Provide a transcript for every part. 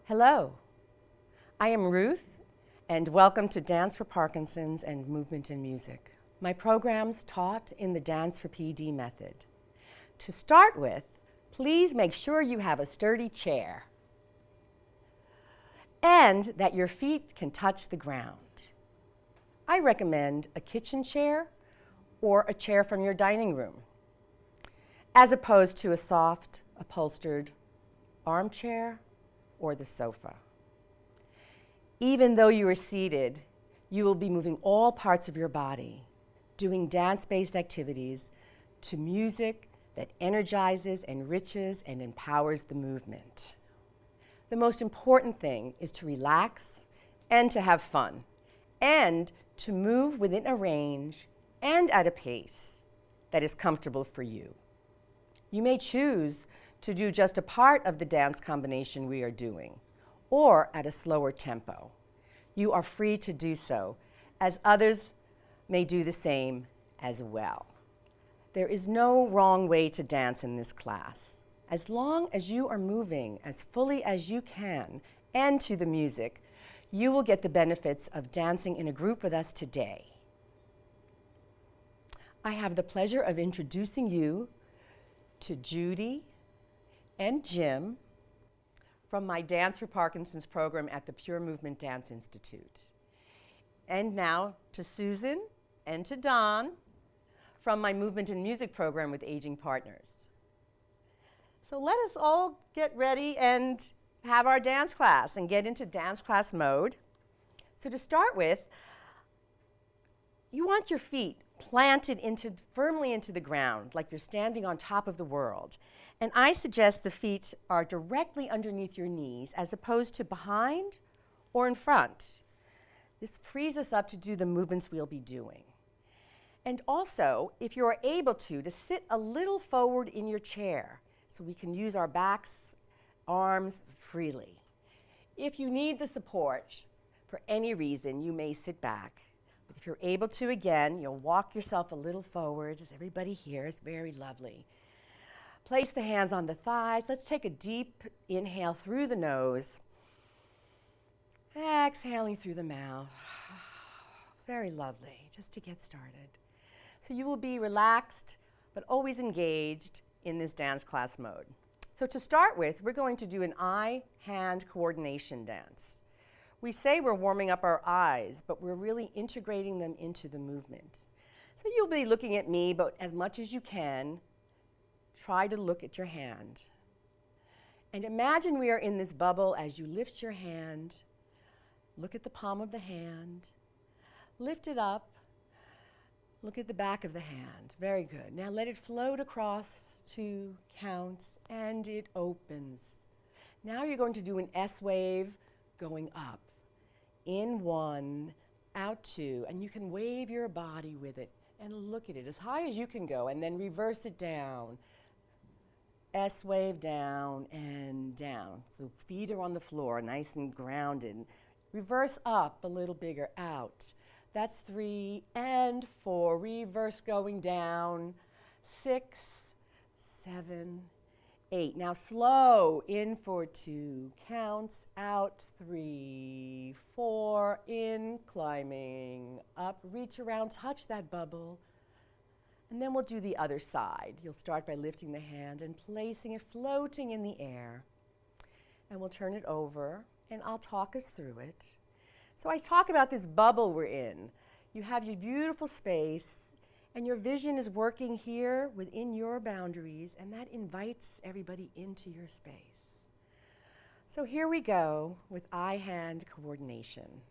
Hello, I am Ruth, and welcome to Dance for Parkinson's and Movement in Music, my programs taught in the Dance for PD method. To start with, please make sure you have a sturdy chair and that your feet can touch the ground. I recommend a kitchen chair or a chair from your dining room, as opposed to a soft, upholstered armchair or the sofa. Even though you are seated, you will be moving all parts of your body, doing dance-based activities to music that energizes, enriches, and empowers the movement. The most important thing is to relax and to have fun, and to move within a range and at a pace that is comfortable for you. You may choose to do just a part of the dance combination we are doing, or at a slower tempo. You are free to do so, as others may do the same as well. There is no wrong way to dance in this class. As long as you are moving as fully as you can and to the music, you will get the benefits of dancing in a group with us today. I have the pleasure of introducing you to Judy and Jim from my Dance for Parkinson's program at the Pure Movement Dance Institute. And now to Susan and to Don from my Movement and Music program with Aging Partners. So let us all get ready and have our dance class and get into dance class mode. So to start with, you want your feet planted firmly into the ground, like you're standing on top of the world. And I suggest the feet are directly underneath your knees as opposed to behind or in front. This frees us up to do the movements we'll be doing. And also, if you are able to sit a little forward in your chair so we can use our backs, arms freely. If you need the support for any reason, you may sit back. But if you're able to, again, you'll walk yourself a little forward, as everybody here is very lovely. Place the hands on the thighs. Let's take a deep inhale through the nose. Exhaling through the mouth. Very lovely, just to get started. So you will be relaxed, but always engaged in this dance class mode. So to start with, we're going to do an eye-hand coordination dance. We say we're warming up our eyes, but we're really integrating them into the movement. So you'll be looking at me, but as much as you can, try to look at your hand. And imagine we are in this bubble as you lift your hand, look at the palm of the hand, lift it up, look at the back of the hand. Very good. Now let it float across 2 counts, and it opens. Now you're going to do an S wave going up. In 1, out 2, and you can wave your body with it and look at it as high as you can go, and then reverse it down. S wave down and down. So feet are on the floor, nice and grounded. Reverse up a little bigger, out. That's 3 and 4. Reverse going down. 6, 7, 8. Now slow, in for 2 counts, out 3, 4, in, climbing, up, reach around, touch that bubble. And then we'll do the other side. You'll start by lifting the hand and placing it floating in the air. And we'll turn it over, and I'll talk us through it. So I talk about this bubble we're in. You have your beautiful space, and your vision is working here within your boundaries, and that invites everybody into your space. So here we go with eye-hand coordination.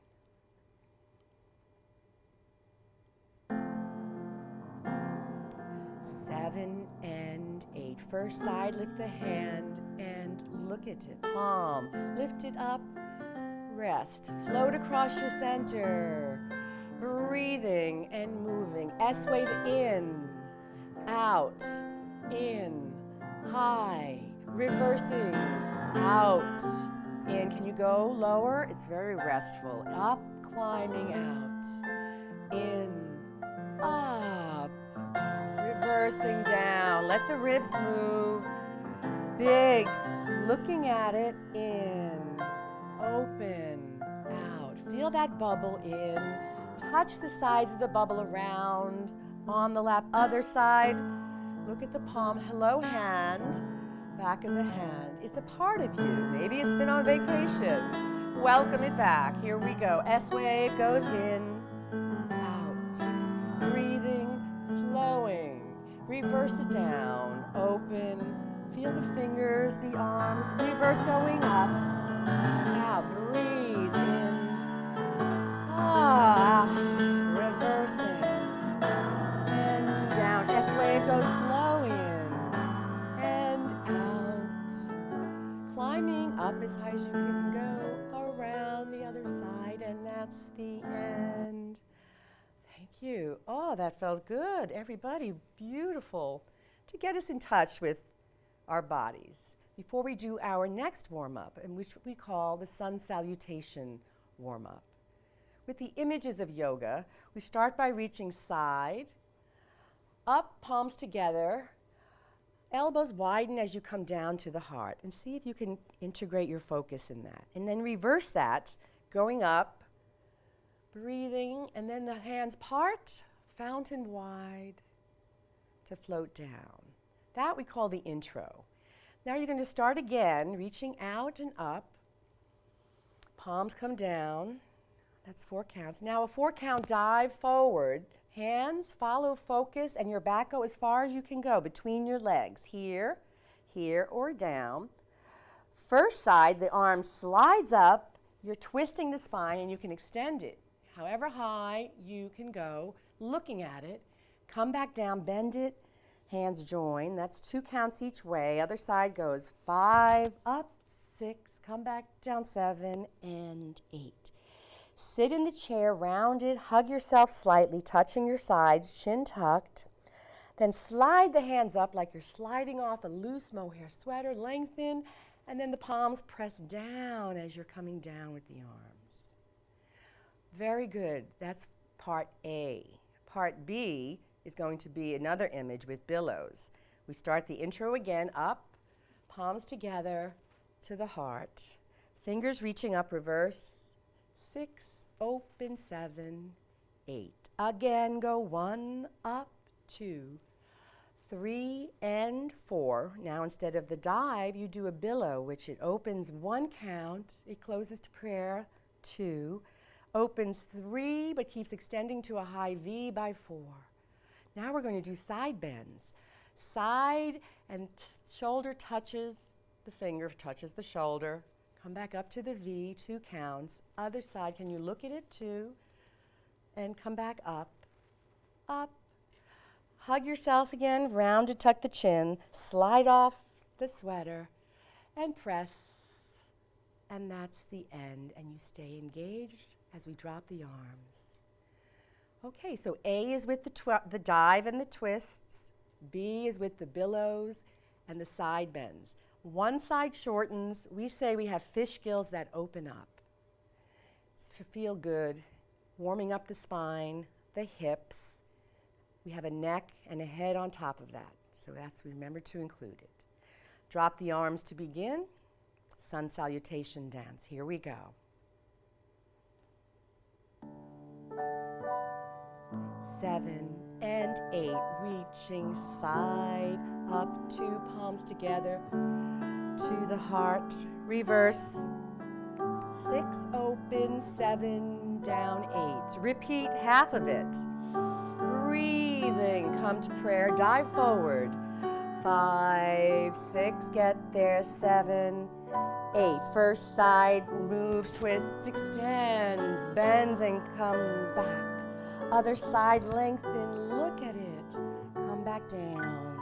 7 and 8. First side, lift the hand and look at it. Palm, lift it up, rest. Float across your center. Breathing and moving. S wave in, out, in, high, reversing, out, in. Can you go lower? It's very restful. Up, climbing out, in, up, reversing down. Let the ribs move. Big, looking at it, in, feel that bubble in. Touch the sides of the bubble around, on the lap. Other side, look at the palm. Hello, hand. Back of the hand. It's a part of you. Maybe it's been on vacation. Welcome it back. Here we go. S-wave goes in, out. Breathing, flowing. Reverse it down. Open. Feel the fingers, the arms. Reverse going up. Out. Breathe in. Reversing. And down. S-wave goes slow in. And out. Climbing up as high as you can go. Around the other side. And that's the end. Thank you. Oh, that felt good. Everybody, beautiful. To get us in touch with our bodies before we do our next warm-up, in which we call the sun salutation warm-up. With the images of yoga, we start by reaching side, up, palms together, elbows widen as you come down to the heart, and see if you can integrate your focus in that. And then reverse that, going up, breathing, and then the hands part, fountain wide, to float down. That we call the intro. Now you're going to start again, reaching out and up. Palms come down. That's 4 counts. Now a 4-count dive forward. Hands follow focus, and your back go as far as you can go between your legs. Here, here, or down. First side, the arm slides up. You're twisting the spine, and you can extend it however high you can go, looking at it. Come back down, bend it. Hands join. That's 2 counts each way. Other side goes 5, up, 6, come back down 7, and 8. Sit in the chair, rounded, hug yourself slightly, touching your sides, chin tucked. Then slide the hands up like you're sliding off a loose mohair sweater, lengthen, and then the palms press down as you're coming down with the arms. Very good. That's part A. Part B is going to be another image with billows. We start the intro again, up, palms together to the heart. Fingers reaching up, reverse. 6, open, 7, 8. Again, go 1, up, 2, 3, and 4. Now instead of the dive, you do a billow, which it opens 1 count, it closes to prayer, 2, opens 3, but keeps extending to a high V by 4. Now we're going to do side bends. Side and shoulder touches the finger, touches the shoulder. Come back up to the V, 2 counts. Other side, can you look at it too? And come back up, up. Hug yourself again, round to tuck the chin. Slide off the sweater and press. And that's the end. And you stay engaged as we drop the arms. Okay, so A is with the dive and the twists. B is with the billows and the side bends. One side shortens. We say we have fish gills that open up. It's to feel good, warming up the spine, the hips. We have a neck and a head on top of that. So that's, remember to include it. Drop the arms to begin. Sun salutation dance. Here we go. 7 and 8, reaching side, up, 2 palms together to the heart, reverse, 6, open, 7, down, 8. Repeat half of it. Breathing, come to prayer, dive forward, 5, 6, get there, 7, 8. First side moves, twists, extends, bends, and come back. Other side, lengthen, look at it. Come back down.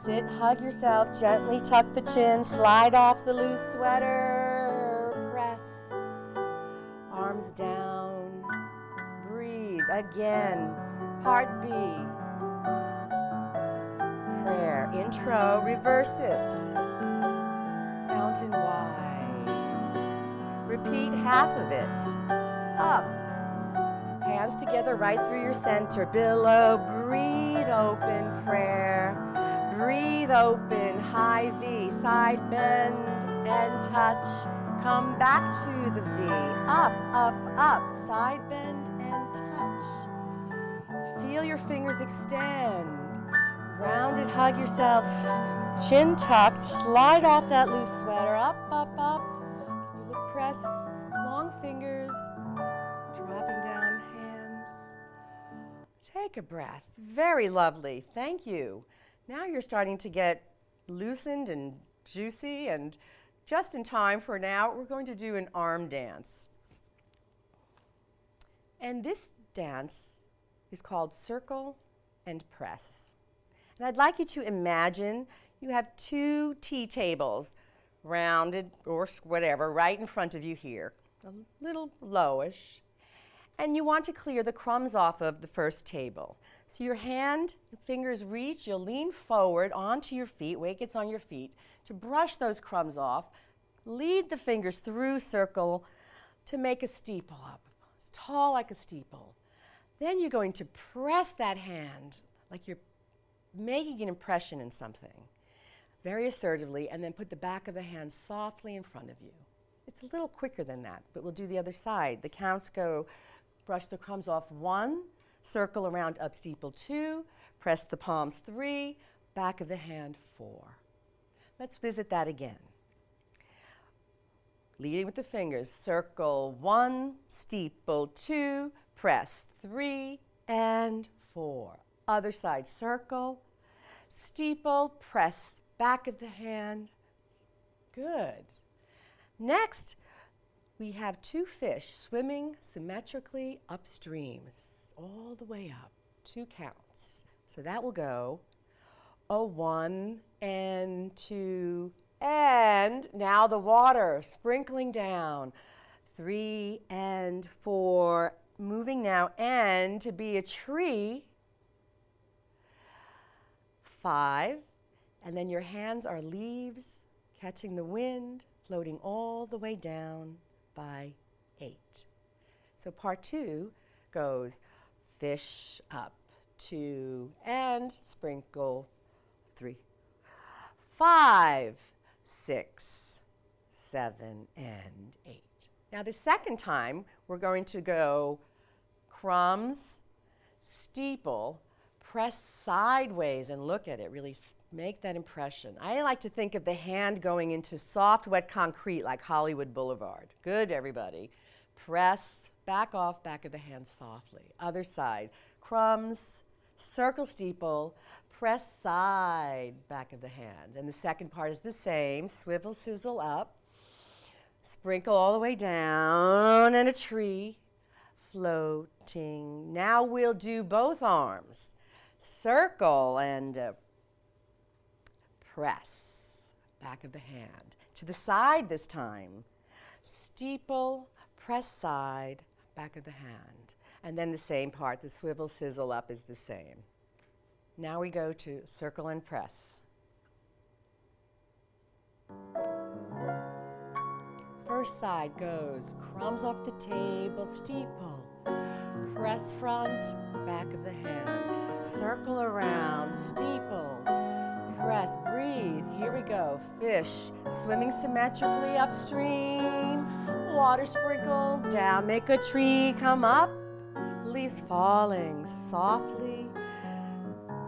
Sit, hug yourself, gently tuck the chin, slide off the loose sweater, press. Arms down, breathe. Again, part B. Prayer, intro, reverse it. Fountain wide. Repeat half of it. Up. Hands together right through your center. Billow, breathe open, prayer. Breathe open, high V, side bend and touch. Come back to the V. Up, up, up. Side bend and touch. Feel your fingers extend. Rounded, hug yourself. Chin tucked. Slide off that loose sweater. Up, up, up. You look press. Long fingers. Dropping down hands. Take a breath. Very lovely. Thank you. Now you're starting to get loosened and juicy, and just in time for now, we're going to do an arm dance. And this dance is called circle and press. And I'd like you to imagine you have 2 tea tables, rounded or whatever, right in front of you here, a little lowish. And you want to clear the crumbs off of the first table. So your fingers reach, you'll lean forward onto your feet, weight gets on your feet, to brush those crumbs off. Lead the fingers through circle to make a steeple up. It's tall like a steeple. Then you're going to press that hand like you're making an impression in something, very assertively, and then put the back of the hand softly in front of you. It's a little quicker than that, but we'll do the other side. The counts go, brush the crumbs off 1, circle around up steeple 2, press the palms 3, back of the hand 4. Let's visit that again. Leading with the fingers, circle 1, steeple 2, press 3 and 4. Other side, circle, steeple, press back of the hand. Good. Next, we have 2 fish swimming symmetrically upstream, all the way up, 2 counts. So that will go a 1 and 2, and now the water sprinkling down, 3 and 4, moving now and to be a tree, 5, and then your hands are leaves catching the wind, floating all the way down by 8. So part 2 goes fish up, 2, and sprinkle, 3, 5, 6, 7, and 8. Now the second time, we're going to go crumbs, steeple, press sideways and look at it, really make that impression. I like to think of the hand going into soft, wet concrete like Hollywood Boulevard. Good, everybody. Press, back off, back of the hand softly. Other side, crumbs, circle steeple, press side, back of the hand. And the second part is the same, swivel, sizzle up, sprinkle all the way down, and a tree floating. Now we'll do both arms. Circle and press, back of the hand. To the side this time. Steeple, press side, back of the hand. And then the same part, the swivel, sizzle up is the same. Now we go to circle and press. First side goes crumbs off the table, steeple, press front, back of the hand. Circle around, steeple, press, breathe. Here we go. Fish swimming symmetrically upstream. Water sprinkles down. Make a tree come up. Leaves falling softly.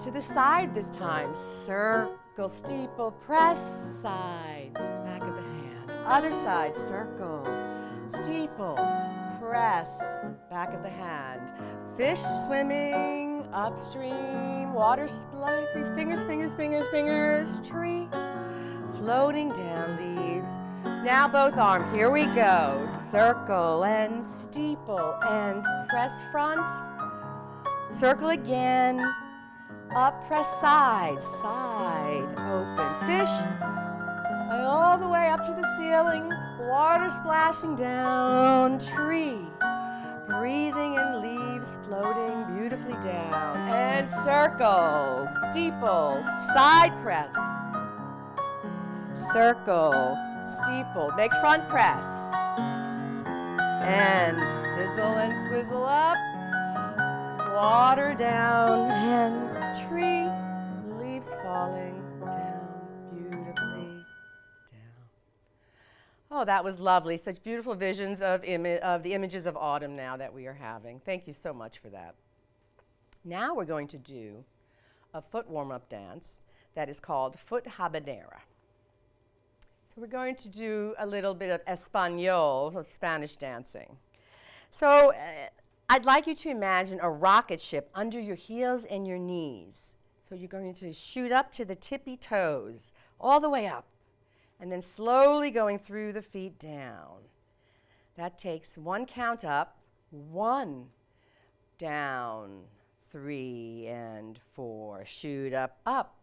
To the side this time. Circle, steeple, press, side, back of the hand. Other side, circle, steeple, press, back of the hand. Fish swimming upstream, water splashing, fingers, fingers, fingers, fingers, tree, floating down leaves. Now both arms, here we go. Circle and steeple and press front. Circle again. Up, press side, side, open. Fish all the way up to the ceiling. Water splashing down, tree. Breathing and leaves floating beautifully down. And circle, steeple, side press. Circle, steeple, make front press. And sizzle and swizzle up. Water down and tree. Leaves falling down beautifully down. Oh, that was lovely. Such beautiful visions of the images of autumn now that we are having. Thank you so much for that. Now we're going to do a foot warm-up dance that is called foot habanera. So we're going to do a little bit of Espanol, of Spanish dancing. So I'd like you to imagine a rocket ship under your heels and your knees. So you're going to shoot up to the tippy toes, all the way up, and then slowly going through the feet down. That takes one count up, 1, down, 3 and 4. Shoot up, up,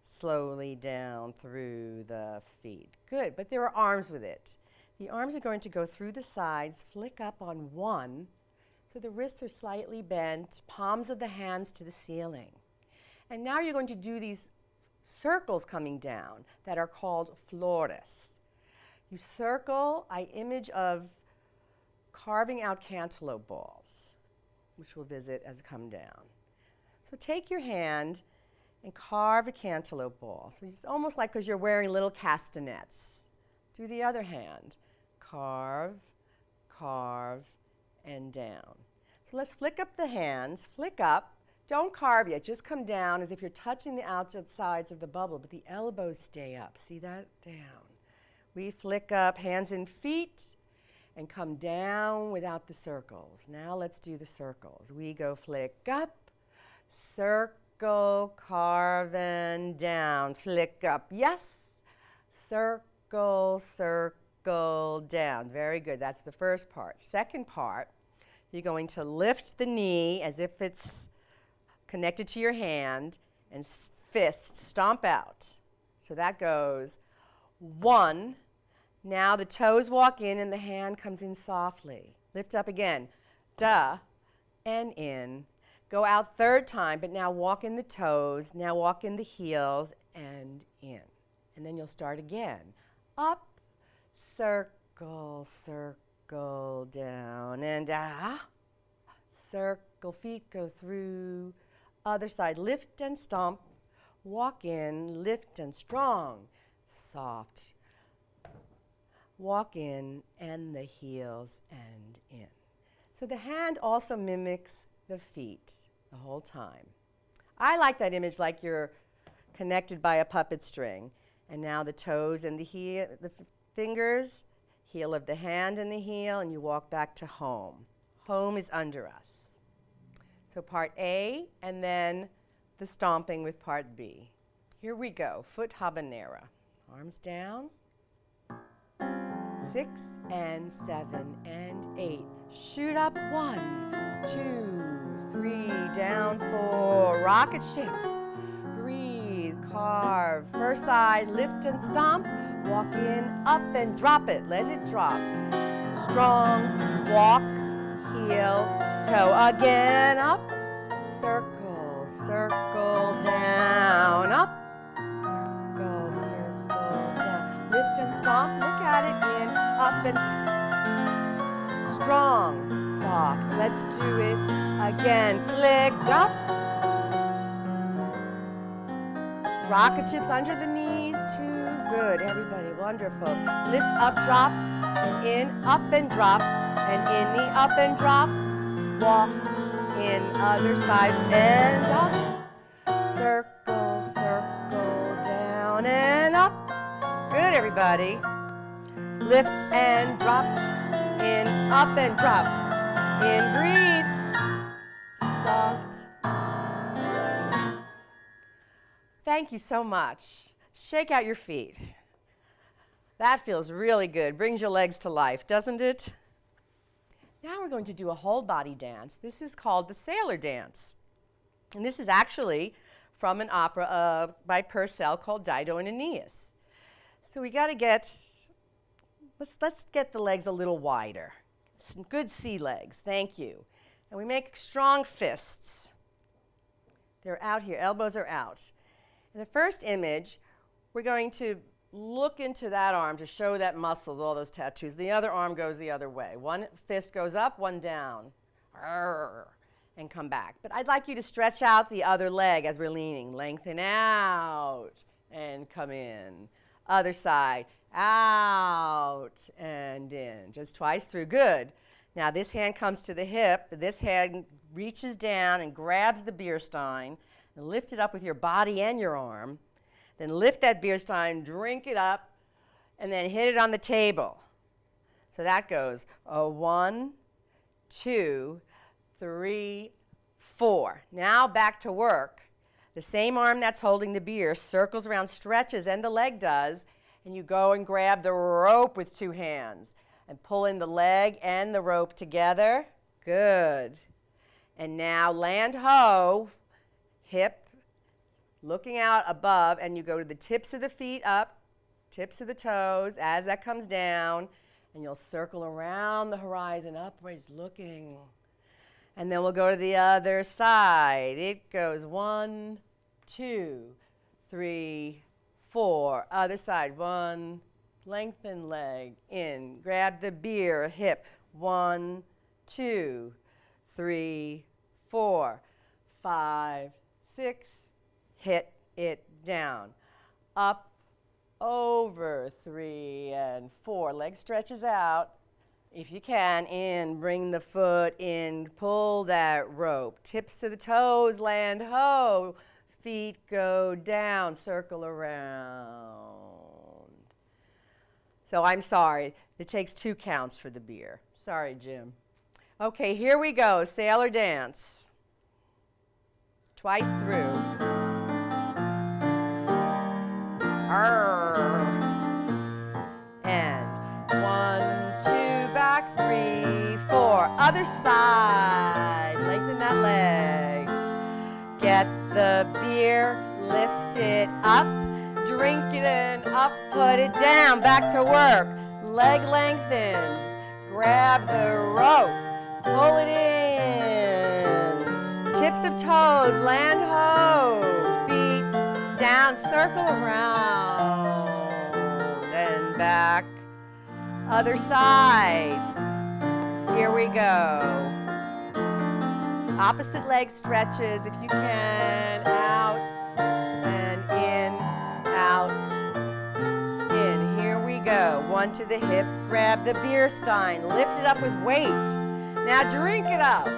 slowly down through the feet. Good, but there are arms with it. The arms are going to go through the sides, flick up on 1, so the wrists are slightly bent, palms of the hands to the ceiling. And now you're going to do these circles coming down that are called flores. You circle, I image of carving out cantaloupe balls, which we'll visit as come down. So take your hand and carve a cantaloupe ball. So it's almost like because you're wearing little castanets. Do the other hand. Carve, carve, and down. So let's flick up the hands, flick up. Don't carve yet, just come down as if you're touching the outsides of the bubble, but the elbows stay up. See that? Down. We flick up hands and feet and come down without the circles. Now let's do the circles. We go flick up, circle, carve, and down. Flick up, yes. Circle, circle, down. Very good. That's the first part. Second part, you're going to lift the knee as if it's connected to your hand, and fist, stomp out. So that goes 1. Now the toes walk in and the hand comes in softly. Lift up again. Da, and in. Go out 3rd time, but now walk in the toes. Now walk in the heels and in. And then you'll start again. Up, circle, circle, down, and circle, feet go through. Other side, lift and stomp, walk in, lift and strong, soft, walk in, and the heels and in. So the hand also mimics the feet the whole time. I like that image like you're connected by a puppet string. And now the toes and the fingers, heel of the hand and the heel, and you walk back to home. Home is under us. So part A, and then the stomping with part B. Here we go, foot habanera. Arms down. 6 and 7 and 8. Shoot up, 1, 2, 3, down 4. Rocket ships. Breathe, carve. First side, lift and stomp. Walk in, up and drop it. Let it drop. Strong, walk, heel, toe. Again, up, circle, circle, down, up, circle, circle, down. Lift and stomp, look at it, in, up and strong, soft. Let's do it again. Flick up. Rocket ships under the knees, too. Good, everybody, wonderful. Lift up, drop, and in, up and drop, and in the up and drop, walk in, other side, and up, circle, circle, down, and up. Good, everybody. Lift and drop, in, up and drop, in, breathe, soft, soft. Thank you so much. Shake out your feet. That feels really good. Brings your legs to life, doesn't it? Now we're going to do a whole body dance. This is called the sailor dance. And this is actually from an opera by Purcell called Dido and Aeneas. So we got to get, let's get the legs a little wider. Some good sea legs, thank you. And we make strong fists. They're out here, elbows are out. In the first image, we're going to look into that arm to show that muscles, all those tattoos. The other arm goes the other way. One fist goes up, one down. Arrgh, and come back. But I'd like you to stretch out the other leg as we're leaning. Lengthen out and come in. Other side. out, and in. Just twice through. Good. Now this hand comes to the hip. This hand reaches down and grabs the beer stein and lift it up with your body and your arm. Then lift that beer stein, drink it up, and then hit it on the table. So that goes 1, 2, 3, 4. Now back to work. The same arm that's holding the beer circles around, stretches, and the leg does, and you go and grab the rope with 2 hands and pull in the leg and the rope together. Good. And now land ho, hip, looking out above, and you go to the tips of the feet up, tips of the toes as that comes down, and you'll circle around the horizon, upwards looking. And then we'll go to the other side. It goes 1, 2, 3, 4. Other side. 1, lengthen leg, in. Grab the beer, hip. 1, 2, 3, 4, 5, 6. Hit it down. Up, over, 3 and 4. Leg stretches out. If you can, in, bring the foot in, pull that rope. Tips to the toes, land ho. Feet go down, circle around. So I'm sorry, it takes 2 counts for the beer. Sorry, Jim. Okay, here we go, sailor dance. Twice through. Arr. And 1, 2, back, 3, 4. Other side. Lengthen that leg. Get the beer, lift it up, drink it in, up, put it down, back to work. Leg lengthens. Grab the rope, pull it in. Tips of toes, land ho. Feet down, circle around. And back. Other side. Here we go. Opposite leg stretches if you can. Out and in, out, in. Here we go. 1 to the hip. Grab the beer stein. Lift it up with weight. Now drink it up.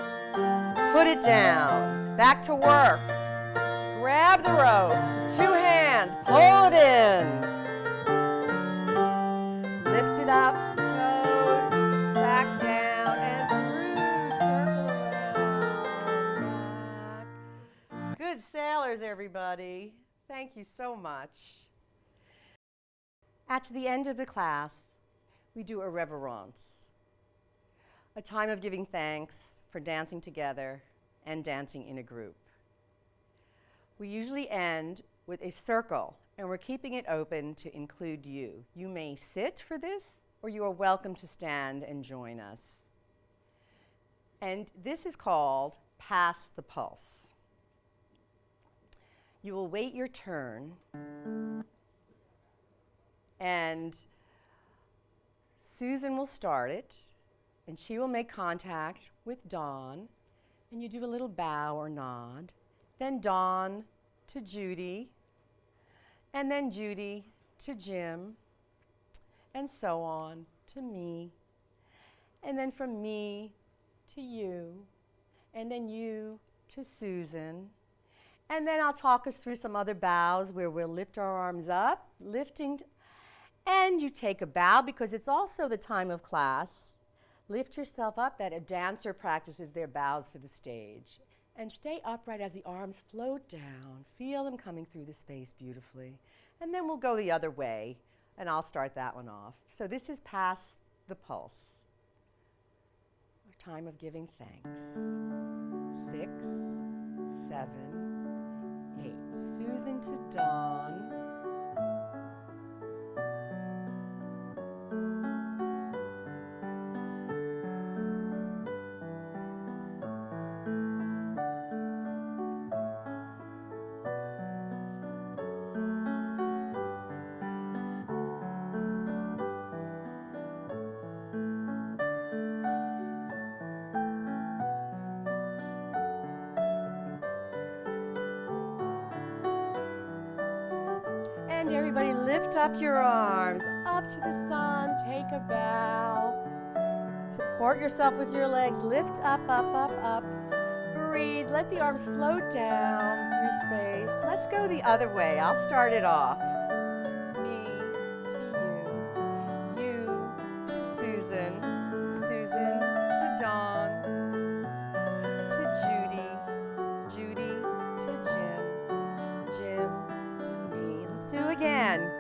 Put it down. Back to work. Grab the rope. 2 hands. Pull it in. Lift it up, toes, back down, and through, circle around, back. Good sailors, everybody. Thank you so much. At the end of the class, we do a reverence, a time of giving thanks for dancing together and dancing in a group. We usually end with a circle, and we're keeping it open to include you. You may sit for this, or you are welcome to stand and join us. And this is called Pass the Pulse. You will wait your turn, and Susan will start it, and she will make contact with Dawn, and you do a little bow or nod. Then Dawn to Judy, and then Judy to Jim, and so on to me, and then from me to you, and then you to Susan. And then I'll talk us through some other bows where we'll lift our arms up, lifting, and you take a bow because it's also the time of class. Lift yourself up, that a dancer practices their bows for the stage. And stay upright as the arms float down. Feel them coming through the space beautifully. And then we'll go the other way, and I'll start that one off. So this is Pass the Pulse, our time of giving thanks. 6, 7, 8. Susan to Dawn. And everybody lift up your arms, up to the sun, take a bow. Support yourself with your legs, lift up, up, up, up. Breathe, let the arms float down through space. Let's go the other way. I'll start it off. Me to you to Susan, Susan to Dawn, to Judy, Judy to Jim, Jim to me. Let's do it again.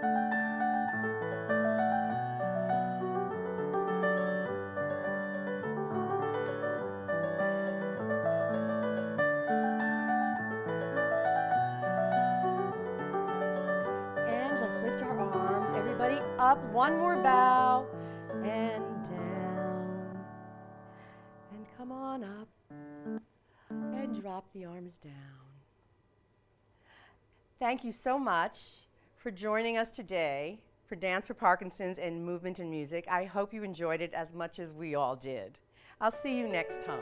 Up, one more bow, and down, and come on up, and drop the arms down. Thank you so much for joining us today for Dance for Parkinson's and Movement and Music. I hope you enjoyed it as much as we all did. I'll see you next time.